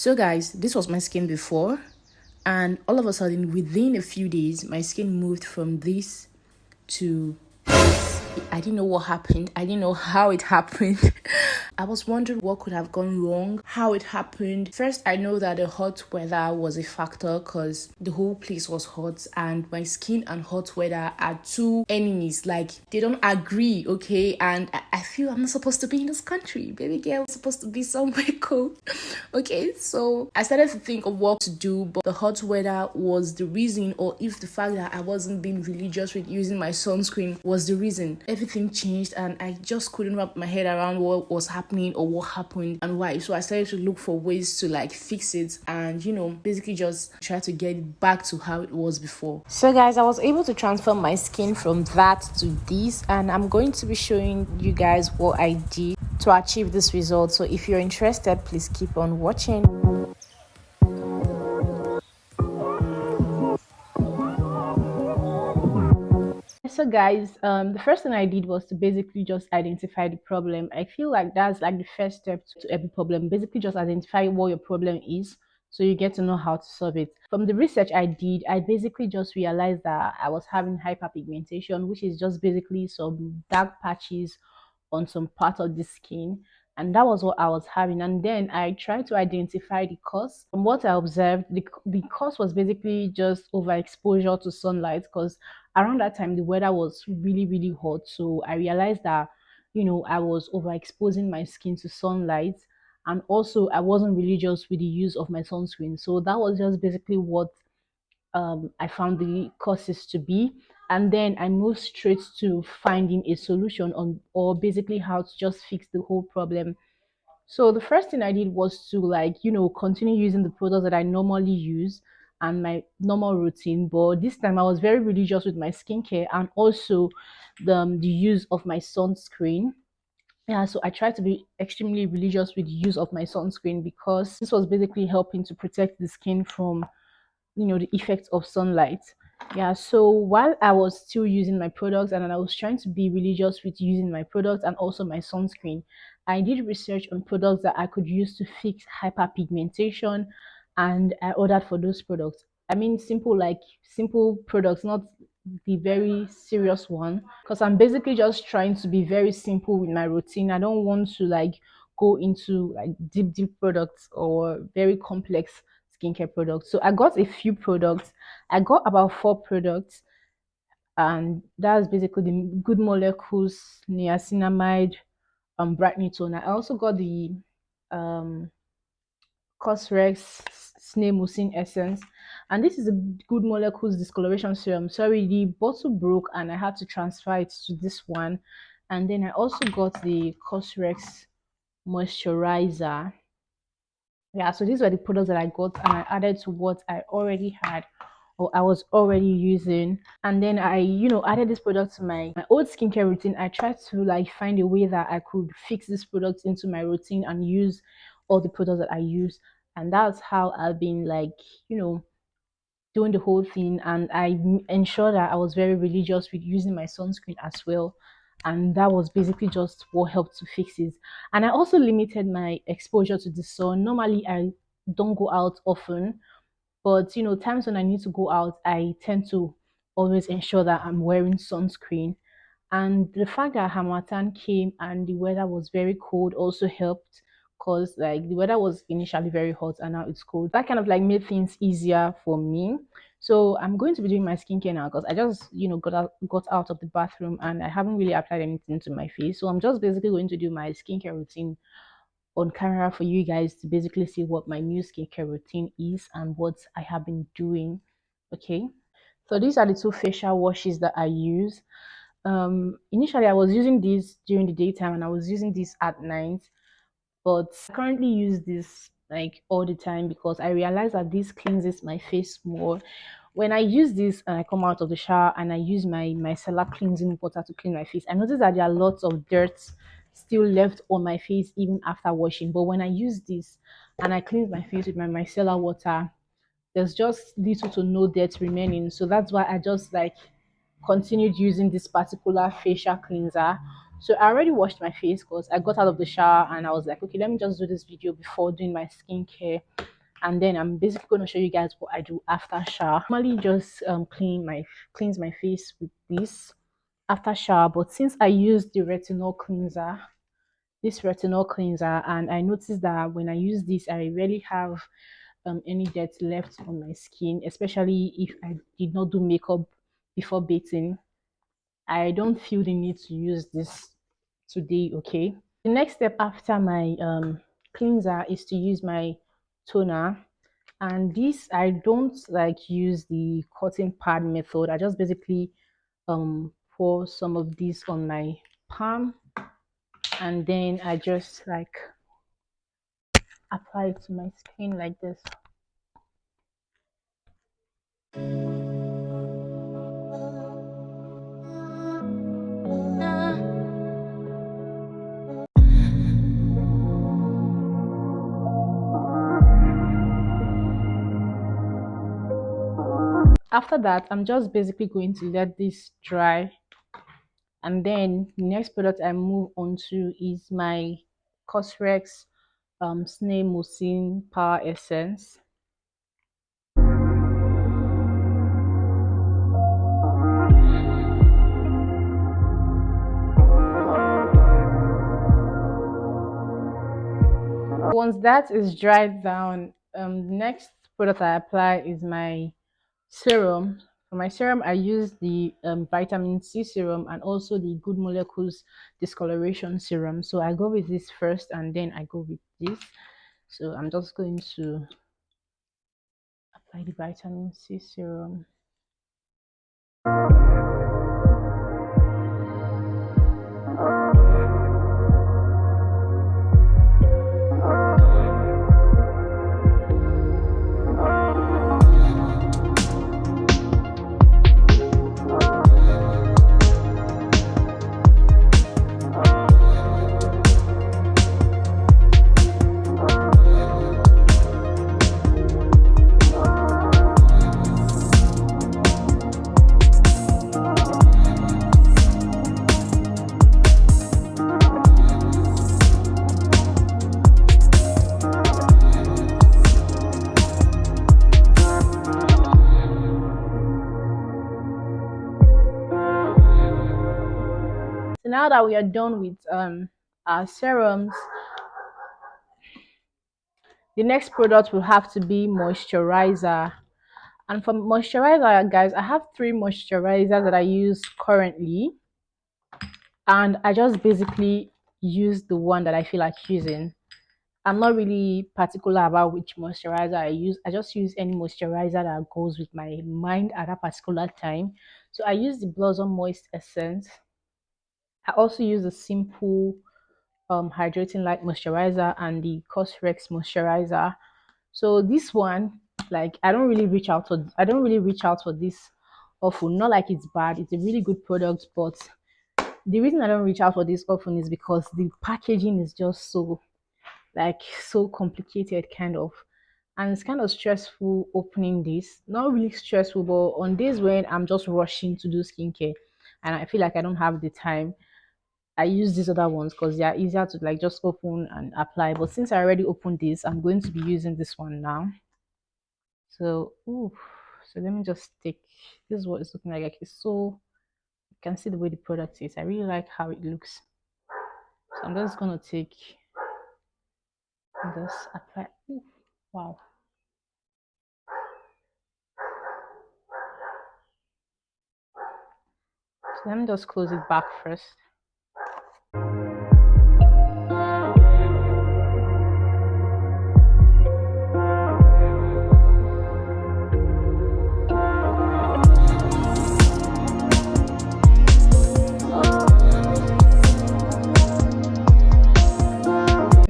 So guys, this was my skin before, and all of a sudden within a few days my skin moved from this to this. I didn't know what happened. I didn't know how it happened. I was wondering what could have gone wrong, how it happened. First, I know that the hot weather was a factor because the whole place was hot, and my skin and hot weather are two enemies. Like, they don't agree, okay? And I feel I'm not supposed to be in this country. Baby girl, I'm supposed to be somewhere cold. Okay, so I started to think of what to do, but the hot weather was the reason, or if the fact that I wasn't being religious with using my sunscreen was the reason. Everything changed, and I just couldn't wrap my head around what was happening or what happened and why. So I started to look for ways to like fix it and basically just try to get it back to how it was before. So guys, I was able to transform my skin from that to this, and I'm going to be showing you guys what I did to achieve this result. So if you're interested, please keep on watching. So guys, the first thing I did was to basically just identify the problem. I feel like that's like the first step to every problem. Basically just identify what your problem is so you get to know how to solve it. From the research I did, I basically just realized that I was having hyperpigmentation, which is just basically some dark patches on some part of the skin, and that was what I was having. And then I tried to identify the cause. From what I observed, the cause was basically just overexposure to sunlight, because around that time the weather was really really hot. So I realized that I was overexposing my skin to sunlight, and also I wasn't religious with the use of my sunscreen. So that was just basically what I found the causes to be. And then I moved straight to finding a solution on, or basically how to just fix the whole problem. So the first thing I did was to continue using the products that I normally use and my normal routine. But this time I was very religious with my skincare and also the use of my sunscreen. Yeah, so I tried to be extremely religious with the use of my sunscreen because this was basically helping to protect the skin from the effects of sunlight. Yeah, so while I was still using my products and I was trying to be religious with using my products and also my sunscreen, I did research on products that I could use to fix hyperpigmentation, and I ordered for those products. I mean, simple products, not the very serious one, because I'm basically just trying to be very simple with my routine. I don't want to go into like deep products or very complex skincare products. So I got a few products. I got about 4 products, and that's basically the Good Molecules, niacinamide, brightening tone. I also got the um Cosrex Snail Mucin Essence, and this is a Good Molecules discoloration serum. Sorry, the bottle broke and I had to transfer it to this one. And then I also got the Cosrex moisturizer. Yeah, so these were the products that I got and I added to what I already had or I was already using. And then I added this product to my old skincare routine. I tried to find a way that I could fix this product into my routine and use all the products that I use. And that's how I've been doing the whole thing. And ensured that I was very religious with using my sunscreen as well. And that was basically just what helped to fix it. And I also limited my exposure to the sun. Normally I don't go out often, but times when I need to go out, I tend to always ensure that I'm wearing sunscreen. And the fact that Hamatan came and the weather was very cold also helped, because the weather was initially very hot and now it's cold. That kind of made things easier for me. So I'm going to be doing my skincare now because I just got out of the bathroom and I haven't really applied anything to my face. So I'm just basically going to do my skincare routine on camera for you guys to basically see what my new skincare routine is and what I have been doing. Okay. So these are the 2 facial washes that I use. Initially I was using these during the daytime and I was using this at night, but I currently use this all the time because I realize that this cleanses my face more. When I use this and I come out of the shower and I use my micellar cleansing water to clean my face, I notice that there are lots of dirt still left on my face even after washing. But when I use this and I cleanse my face with my micellar water, there's just little to no dirt remaining. So that's why I just continued using this particular facial cleanser. So I already washed my face because I got out of the shower and I was like, okay, let me just do this video before doing my skincare. and then I'm basically going to show you guys what I do after shower. Normally just cleanse my face with this after shower, but since I use the retinol cleanser, and I noticed that when I use this I rarely have any dirt left on my skin, especially if I did not do makeup before bathing. I don't feel the need to use this today. Okay, the next step after my cleanser is to use my toner, and this I don't like use the cotton pad method. I just basically pour some of this on my palm, and then I just like apply it to my skin like this. After that, I'm just basically going to let this dry, and then the next product I move on to is my Cosrex Snail Mucin Power Essence. Once that is dried down, the next product I apply is my serum. For my serum, I use the vitamin C serum and also the Good Molecules discoloration serum. So I go with this first, and then I go with this. So I'm just going to apply the vitamin C serum. So now that we are done with our serums, the next product will have to be moisturizer. And for moisturizer, guys, I have three moisturizers that I use currently, and I just basically use the one that I feel like using. I'm not really particular about which moisturizer I use. I just use any moisturizer that goes with my mind at that particular time. So I use the Blossom Moist Essence. I also use the Simple Hydrating Light Moisturizer and the Cosrex Moisturizer. So this one, like, I don't really reach out for this often. Not like it's bad. It's a really good product, but the reason I don't reach out for this often is because the packaging is just so complicated kind of, and it's kind of stressful opening this. Not really stressful, but on days when I'm just rushing to do skincare and I feel like I don't have the time, I use these other ones because they are easier to like just open and apply. But since I already opened this, I'm going to be using this one now. So so let me just take, this is what it's looking like. It's so, you can see the way the product is. I really like how it looks. So I'm just gonna take this, apply. Ooh, wow. So let me just close it back first.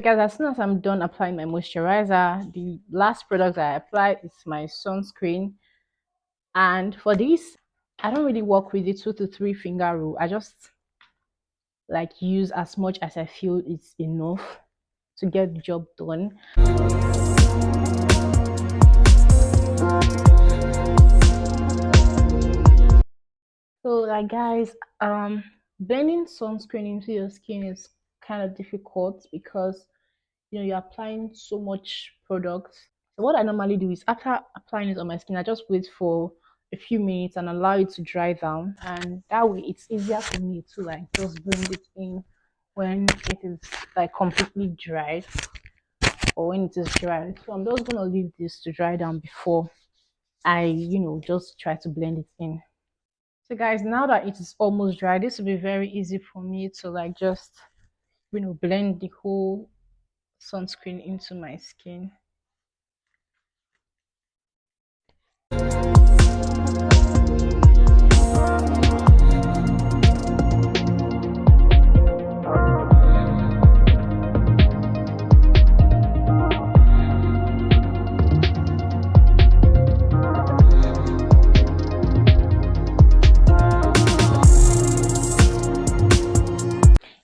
Guys, as soon as I'm done applying my moisturizer, the last product I apply is my sunscreen. And for this, I don't really work with the 2 to 3 finger rule. I just like use as much as I feel it's enough to get the job done. So like guys, blending sunscreen into your skin is kind of difficult because you're applying so much product. So what I normally do is after applying it on my skin, I just wait for a few minutes and allow it to dry down, and that way it's easier for me to like just blend it in when it is like completely dried or when it is dry. So I'm just gonna leave this to dry down before I, just try to blend it in. So guys, now that it is almost dry, this will be very easy for me to like just, blend the whole sunscreen into my skin.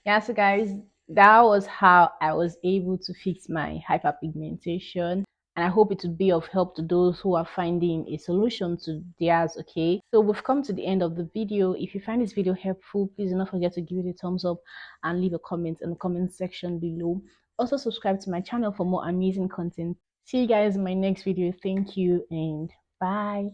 Yeah, so guys, that was how I was able to fix my hyperpigmentation. And I hope it will be of help to those who are finding a solution to theirs. Okay, so we've come to the end of the video. If you find this video helpful, please do not forget to give it a thumbs up and leave a comment in the comment section below. Also, subscribe to my channel for more amazing content. See you guys in my next video. Thank you and bye.